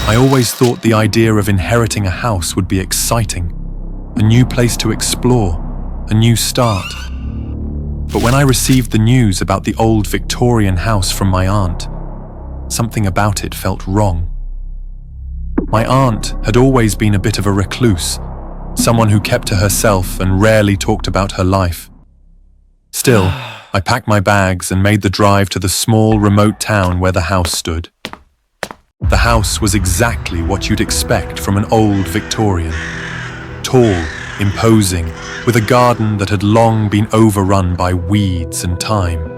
I always thought the idea of inheriting a house would be exciting, a new place to explore, a new start. But when I received the news about the old Victorian house from my aunt, something about it felt wrong. My aunt had always been a bit of a recluse, someone who kept to herself and rarely talked about her life. Still, I packed my bags and made the drive to the small, remote town where the house stood. The house was exactly what you'd expect from an old Victorian. Tall, imposing, with a garden that had long been overrun by weeds and thyme.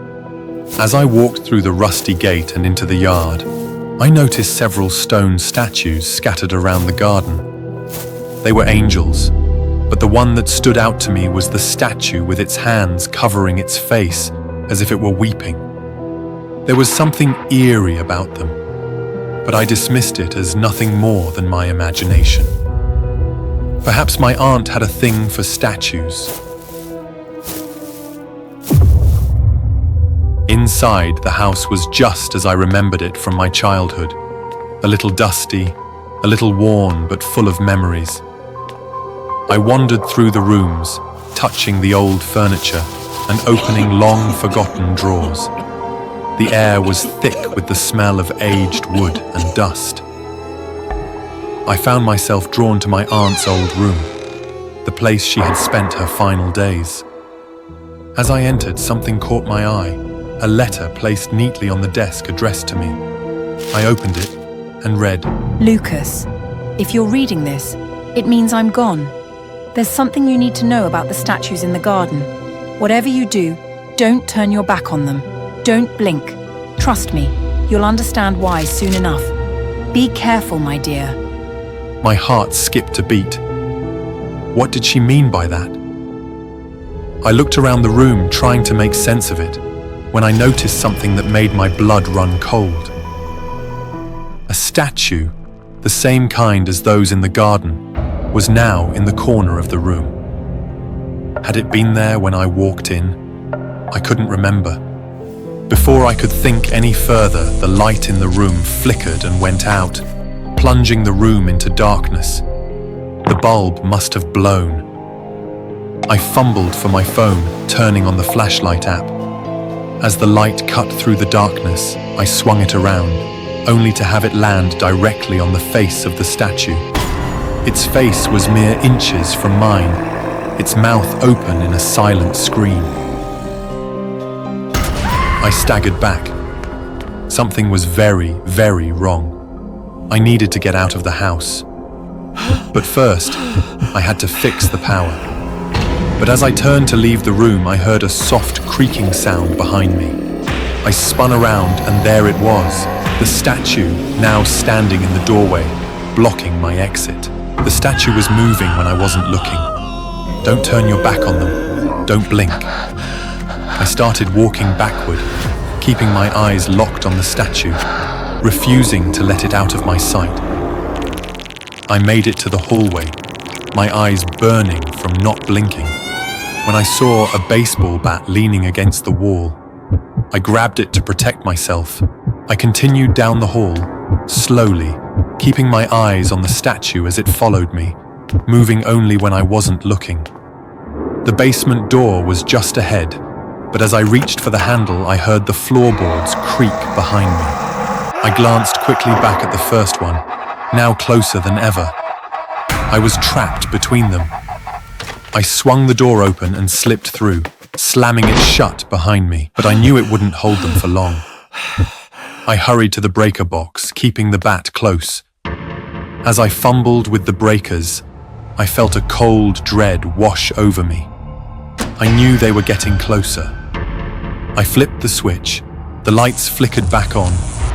As I walked through the rusty gate and into the yard, I noticed several stone statues scattered around the garden. They were angels, but the one that stood out to me was the statue with its hands covering its face as if it were weeping. There was something eerie about them, but I dismissed it as nothing more than my imagination. Perhaps my aunt had a thing for statues. Inside, the house was just as I remembered it from my childhood. A little dusty, a little worn, but full of memories. I wandered through the rooms, touching the old furniture and opening long-forgotten drawers. The air was thick with the smell of aged wood and dust. I found myself drawn to my aunt's old room, the place she had spent her final days. As I entered, something caught my eye, a letter placed neatly on the desk addressed to me. I opened it and read, Lucas, if you're reading this, it means I'm gone. There's something you need to know about the statues in the garden. Whatever you do, don't turn your back on them. Don't blink. Trust me, you'll understand why soon enough. Be careful, my dear. My heart skipped a beat. What did she mean by that? I looked around the room trying to make sense of it, when I noticed something that made my blood run cold. A statue, the same kind as those in the garden, was now in the corner of the room. Had it been there when I walked in? I couldn't remember. Before I could think any further, the light in the room flickered and went out, plunging the room into darkness. The bulb must have blown. I fumbled for my phone, turning on the flashlight app. As the light cut through the darkness, I swung it around, only to have it land directly on the face of the statue. Its face was mere inches from mine, its mouth open in a silent scream. I staggered back. Something was very, very wrong. I needed to get out of the house. But first, I had to fix the power. But as I turned to leave the room, I heard a soft creaking sound behind me. I spun around and there it was, the statue now standing in the doorway, blocking my exit. The statue was moving when I wasn't looking. Don't turn your back on them. Don't blink. I started walking backward, keeping my eyes locked on the statue, refusing to let it out of my sight. I made it to the hallway, my eyes burning from not blinking, when I saw a baseball bat leaning against the wall. I grabbed it to protect myself. I continued down the hall, slowly, keeping my eyes on the statue as it followed me, moving only when I wasn't looking. The basement door was just ahead, but as I reached for the handle, I heard the floorboards creak behind me. I glanced quickly back at the first one, now closer than ever. I was trapped between them. I swung the door open and slipped through, slamming it shut behind me, but I knew it wouldn't hold them for long. I hurried to the breaker box, keeping the bat close. As I fumbled with the breakers, I felt a cold dread wash over me. I knew they were getting closer. I flipped the switch, the lights flickered back on,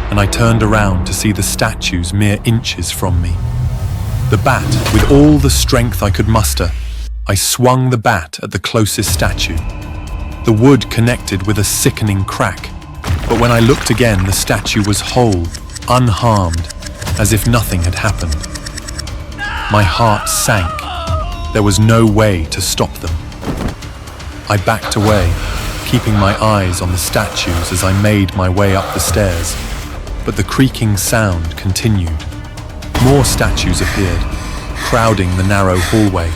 and I turned around to see the statues mere inches from me. The bat, with all the strength I could muster, I swung the bat at the closest statue. The wood connected with a sickening crack, but when I looked again, the statue was whole, unharmed, as if nothing had happened. My heart sank. There was no way to stop them. I backed away, keeping my eyes on the statues as I made my way up the stairs, but the creaking sound continued. More statues appeared, crowding the narrow hallway,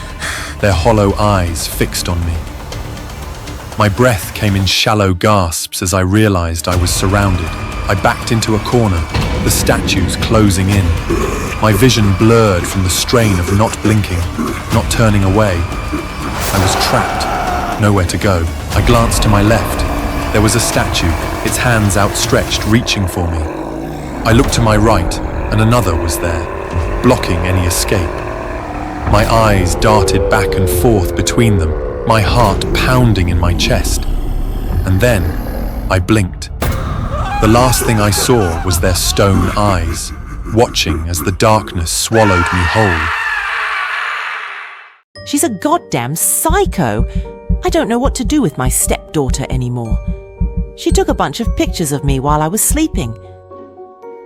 their hollow eyes fixed on me. My breath came in shallow gasps as I realized I was surrounded. I backed into a corner, the statues closing in. My vision blurred from the strain of not blinking, not turning away. I was trapped, nowhere to go. I glanced to my left. There was a statue, its hands outstretched, reaching for me. I looked to my right, and another was there, blocking any escape. My eyes darted back and forth between them, my heart pounding in my chest. And then, I blinked. The last thing I saw was their stone eyes, watching as the darkness swallowed me whole. She's a goddamn psycho. I don't know what to do with my stepdaughter anymore. She took a bunch of pictures of me while I was sleeping.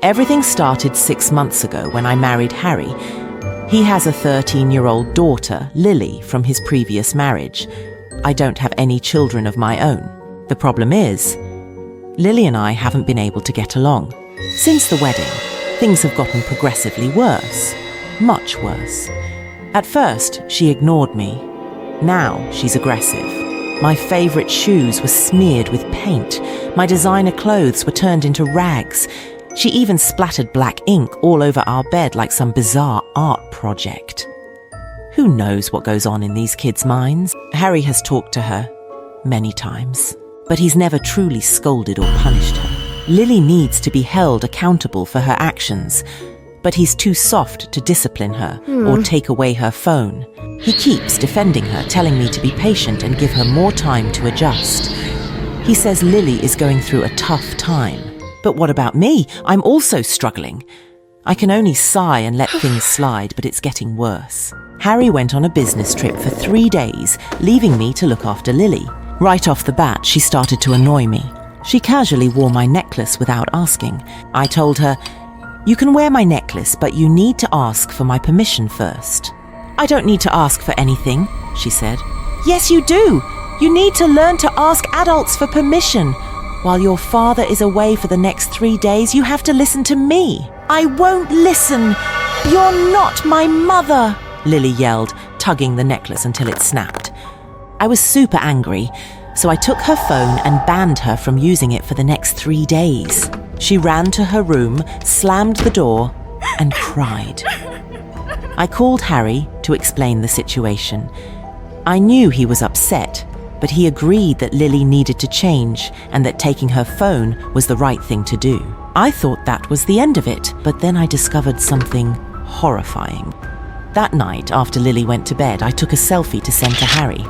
Everything started 6 months ago when I married Harry. He has a 13-year-old daughter, Lily, from his previous marriage. I don't have any children of my own. The problem is, Lily and I haven't been able to get along. Since the wedding, things have gotten progressively worse. Much worse. At first, she ignored me. Now she's aggressive. My favourite shoes were smeared with paint. My designer clothes were turned into rags. She even splattered black ink all over our bed like some bizarre art project. Who knows what goes on in these kids' minds? Harry has talked to her many times, but he's never truly scolded or punished her. Lily needs to be held accountable for her actions, but he's too soft to discipline her or take away her phone. He keeps defending her, telling me to be patient and give her more time to adjust. He says Lily is going through a tough time. But what about me? I'm also struggling. I can only sigh and let things slide, but it's getting worse. Harry went on a business trip for 3 days, leaving me to look after Lily. Right off the bat, she started to annoy me. She casually wore my necklace without asking. I told her, "You can wear my necklace, but you need to ask for my permission first." "I don't need to ask for anything," she said. "Yes, you do. You need to learn to ask adults for permission. While your father is away for the next 3 days, you have to listen to me." "I won't listen. You're not my mother," Lily yelled, tugging the necklace until it snapped. I was super angry, so I took her phone and banned her from using it for the next 3 days. She ran to her room, slammed the door, and cried. I called Harry to explain the situation. I knew he was upset, but he agreed that Lily needed to change and that taking her phone was the right thing to do. I thought that was the end of it, but then I discovered something horrifying. That night, after Lily went to bed, I took a selfie to send to Harry.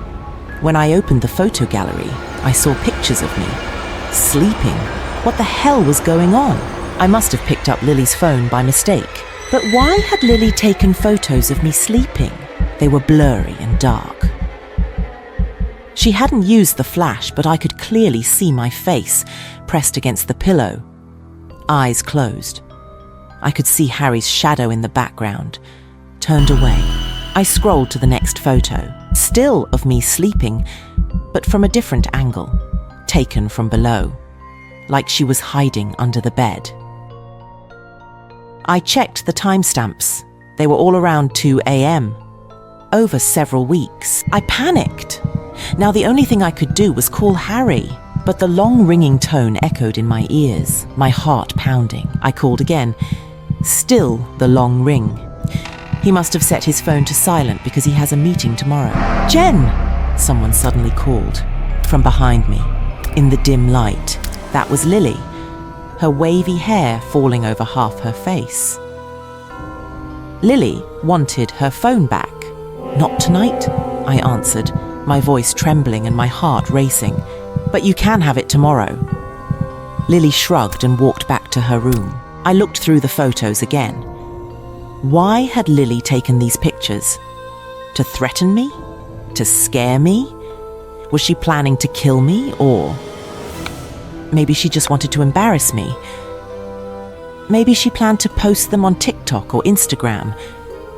When I opened the photo gallery, I saw pictures of me, sleeping. What the hell was going on? I must have picked up Lily's phone by mistake. But why had Lily taken photos of me sleeping? They were blurry and dark. She hadn't used the flash, but I could clearly see my face pressed against the pillow, eyes closed. I could see Harry's shadow in the background, turned away. I scrolled to the next photo, still of me sleeping, but from a different angle, taken from below, like she was hiding under the bed. I checked the timestamps. They were all around 2 a.m. Over several weeks. I panicked. Now the only thing I could do was call Harry, but the long ringing tone echoed in my ears, my heart pounding. I called again. Still the long ring. He must have set his phone to silent because he has a meeting tomorrow. "Jen!" someone suddenly called. From behind me, in the dim light, that was Lily, her wavy hair falling over half her face. Lily wanted her phone back. "Not tonight," I answered, my voice trembling and my heart racing. "But you can have it tomorrow." Lily shrugged and walked back to her room. I looked through the photos again. Why had Lily taken these pictures? To threaten me? To scare me? Was she planning to kill me, or maybe she just wanted to embarrass me? Maybe she planned to post them on TikTok or Instagram,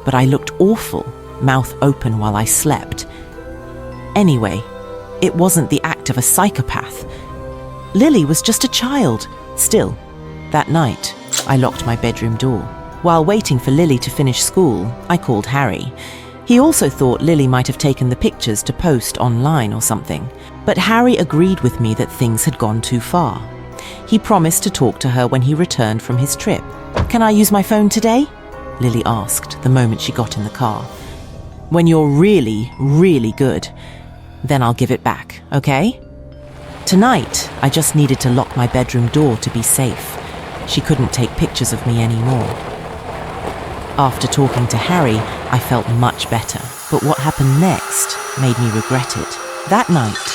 but I looked awful, mouth open while I slept. Anyway, it wasn't the act of a psychopath. Lily was just a child. Still, that night, I locked my bedroom door. While waiting for Lily to finish school, I called Harry. He also thought Lily might have taken the pictures to post online or something, but Harry agreed with me that things had gone too far. He promised to talk to her when he returned from his trip. "Can I use my phone today?" Lily asked the moment she got in the car. "When you're really, really good, then I'll give it back, okay?" Tonight, I just needed to lock my bedroom door to be safe. She couldn't take pictures of me anymore. After talking to Harry, I felt much better, but what happened next made me regret it. That night,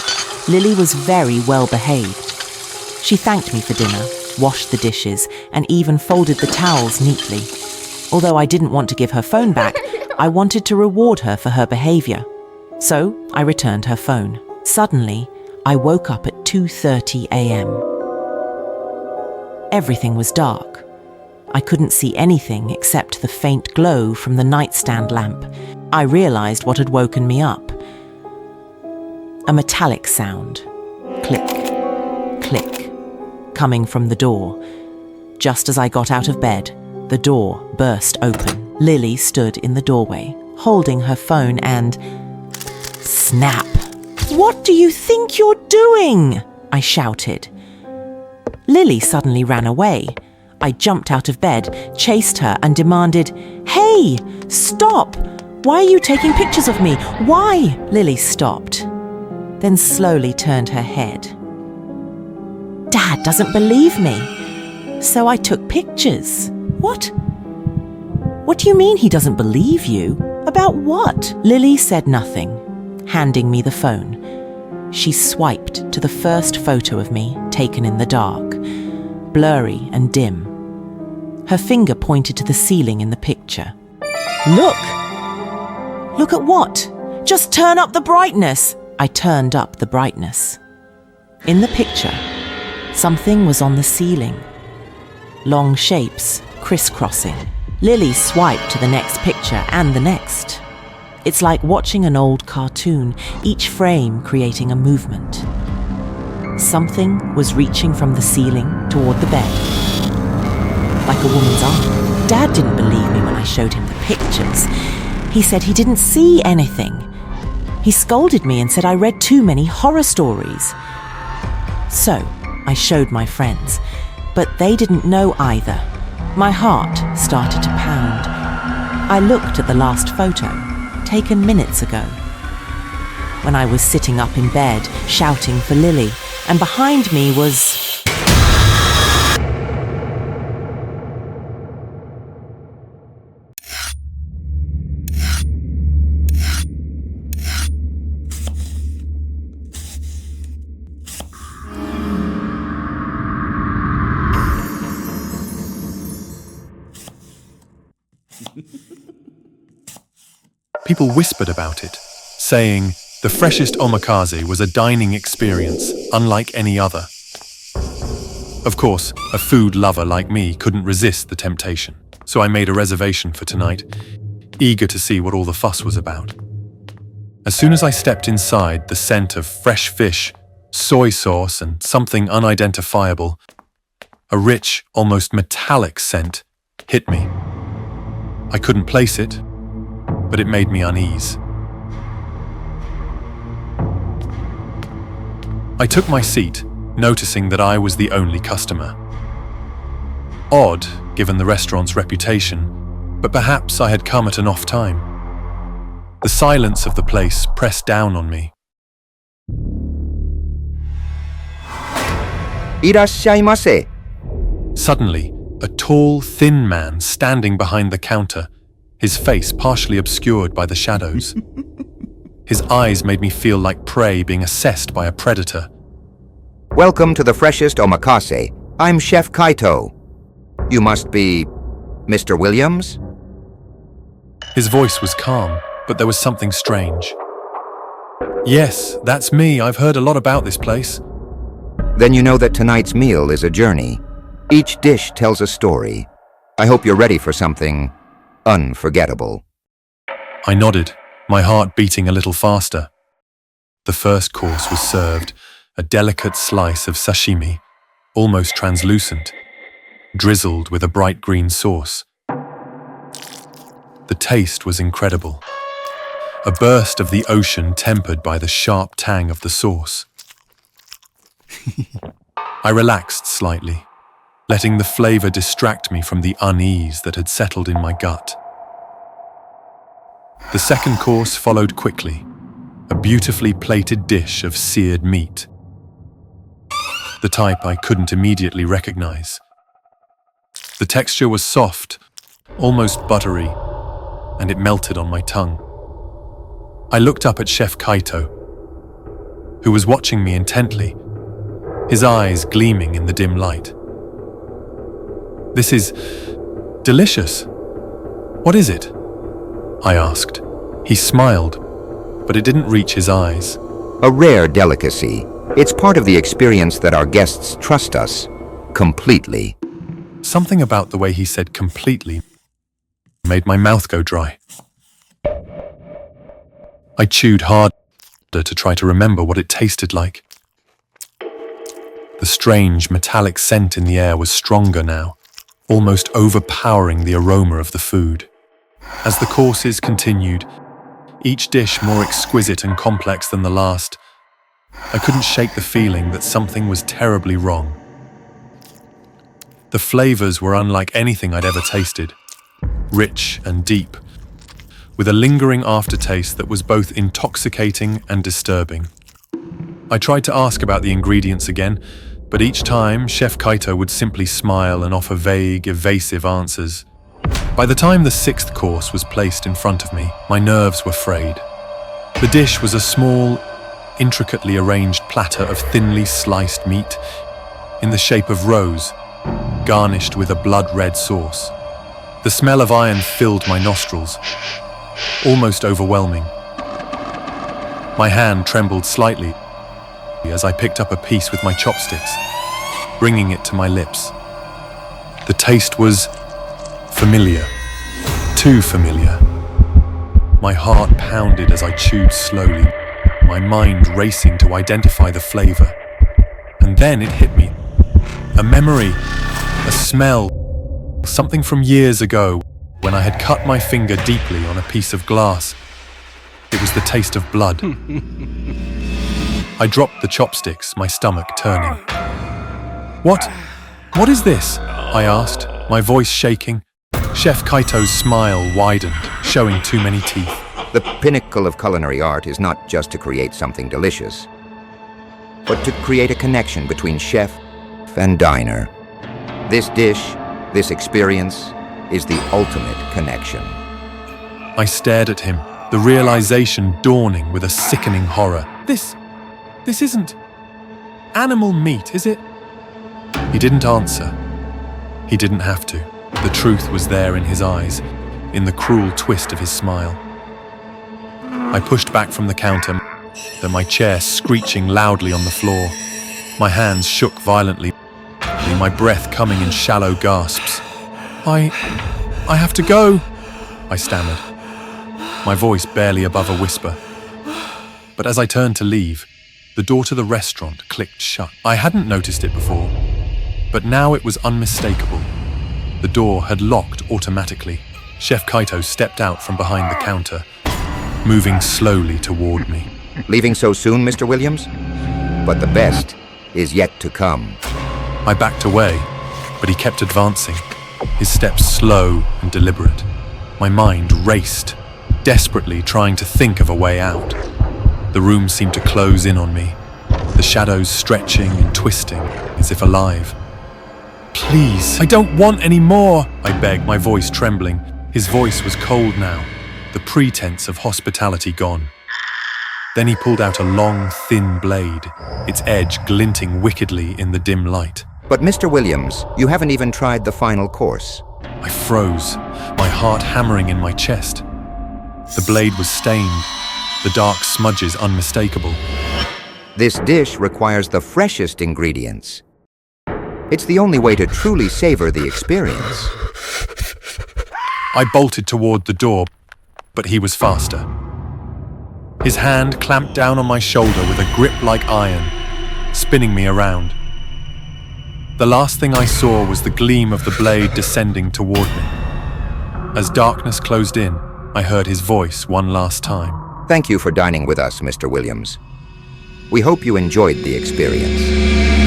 Lily was very well behaved. She thanked me for dinner, washed the dishes, and even folded the towels neatly. Although I didn't want to give her phone back, I wanted to reward her for her behavior. So I returned her phone. Suddenly, I woke up at 2:30 a.m. Everything was dark. I couldn't see anything except the faint glow from the nightstand lamp. I realized what had woken me up. A metallic sound. Click, click, coming from the door. Just as I got out of bed, the door burst open. Lily stood in the doorway, holding her phone and... Snap! "What do you think you're doing?" I shouted. Lily suddenly ran away. I jumped out of bed, chased her and demanded, "Hey, stop! Why are you taking pictures of me? Why?" Lily stopped, then slowly turned her head. "Dad doesn't believe me, so I took pictures." "What? What do you mean he doesn't believe you? About what?" Lily said nothing, handing me the phone. She swiped to the first photo of me taken in the dark, blurry and dim. Her finger pointed to the ceiling in the picture. "Look!" "Look at what?" "Just turn up the brightness!" I turned up the brightness. In the picture, something was on the ceiling. Long shapes, crisscrossing. Lily swiped to the next picture and the next. It's like watching an old cartoon, each frame creating a movement. Something was reaching from the ceiling toward the bed, like a woman's arm. Dad didn't believe me when I showed him the pictures. He said he didn't see anything. He scolded me and said I read too many horror stories. So I showed my friends, but they didn't know either. My heart started to pound. I looked at the last photo, taken minutes ago, when I was sitting up in bed, shouting for Lily, and behind me was... People whispered about it, saying the freshest omakase was a dining experience unlike any other. Of course, a food lover like me couldn't resist the temptation, so I made a reservation for tonight, eager to see what all the fuss was about. As soon as I stepped inside, the scent of fresh fish, soy sauce, and something unidentifiable, a rich, almost metallic scent, hit me. I couldn't place it, but it made me unease. I took my seat, noticing that I was the only customer. Odd, given the restaurant's reputation, but perhaps I had come at an off time. The silence of the place pressed down on me. いらっしゃいませ。 Suddenly, a tall, thin man standing behind the counter, his face partially obscured by the shadows. His eyes made me feel like prey being assessed by a predator. Welcome to the freshest omakase. I'm Chef Kaito. You must be Mr. Williams? His voice was calm, but there was something strange. Yes, that's me. I've heard a lot about this place. Then you know that tonight's meal is a journey. Each dish tells a story. I hope you're ready for something unforgettable. I nodded, my heart beating a little faster. The first course was served, a delicate slice of sashimi, almost translucent, drizzled with a bright green sauce. The taste was incredible. A burst of the ocean tempered by the sharp tang of the sauce. I relaxed slightly, letting the flavor distract me from the unease that had settled in my gut. The second course followed quickly, a beautifully plated dish of seared meat, the type I couldn't immediately recognize. The texture was soft, almost buttery, and it melted on my tongue. I looked up at Chef Kaito, who was watching me intently, his eyes gleaming in the dim light. "This is delicious. What is it?" I asked. He smiled, but it didn't reach his eyes. A rare delicacy. It's part of the experience that our guests trust us completely. Something about the way he said completely made my mouth go dry. I chewed harder to try to remember what it tasted like. The strange metallic scent in the air was stronger now, almost overpowering the aroma of the food. As the courses continued, each dish more exquisite and complex than the last, I couldn't shake the feeling that something was terribly wrong. The flavors were unlike anything I'd ever tasted, rich and deep, with a lingering aftertaste that was both intoxicating and disturbing. I tried to ask about the ingredients again, but each time Chef Kaito would simply smile and offer vague, evasive answers. By the time the sixth course was placed in front of me, my nerves were frayed. The dish was a small, intricately arranged platter of thinly sliced meat in the shape of rose, garnished with a blood-red sauce. The smell of iron filled my nostrils, almost overwhelming. My hand trembled slightly as I picked up a piece with my chopsticks, bringing it to my lips. The taste was familiar, too familiar. My heart pounded as I chewed slowly, my mind racing to identify the flavor. And then it hit me. A memory, a smell, something from years ago when I had cut my finger deeply on a piece of glass. It was the taste of blood. I dropped the chopsticks, my stomach turning. What is this?" I asked, my voice shaking. Chef Kaito's smile widened, showing too many teeth. The pinnacle of culinary art is not just to create something delicious, but to create a connection between chef and diner. This dish, this experience, is the ultimate connection. I stared at him, the realization dawning with a sickening horror. This isn't animal meat, is it?" He didn't answer. He didn't have to. The truth was there in his eyes, in the cruel twist of his smile. I pushed back from the counter, my chair screeching loudly on the floor. My hands shook violently, my breath coming in shallow gasps. I have to go," I stammered, my voice barely above a whisper. But as I turned to leave, the door to the restaurant clicked shut. I hadn't noticed it before, but now it was unmistakable. The door had locked automatically. Chef Kaito stepped out from behind the counter, moving slowly toward me. Leaving so soon, Mr. Williams? But the best is yet to come. I backed away, but he kept advancing, his steps slow and deliberate. My mind raced, desperately trying to think of a way out. The room seemed to close in on me, the shadows stretching and twisting as if alive. "Please, I don't want any more," I begged, my voice trembling. His voice was cold now, the pretense of hospitality gone. Then he pulled out a long, thin blade, its edge glinting wickedly in the dim light. But Mr. Williams, you haven't even tried the final course. I froze, my heart hammering in my chest. The blade was stained, the dark smudges unmistakable. This dish requires the freshest ingredients. It's the only way to truly savor the experience. I bolted toward the door, but he was faster. His hand clamped down on my shoulder with a grip like iron, spinning me around. The last thing I saw was the gleam of the blade descending toward me. As darkness closed in, I heard his voice one last time. Thank you for dining with us, Mr. Williams. We hope you enjoyed the experience.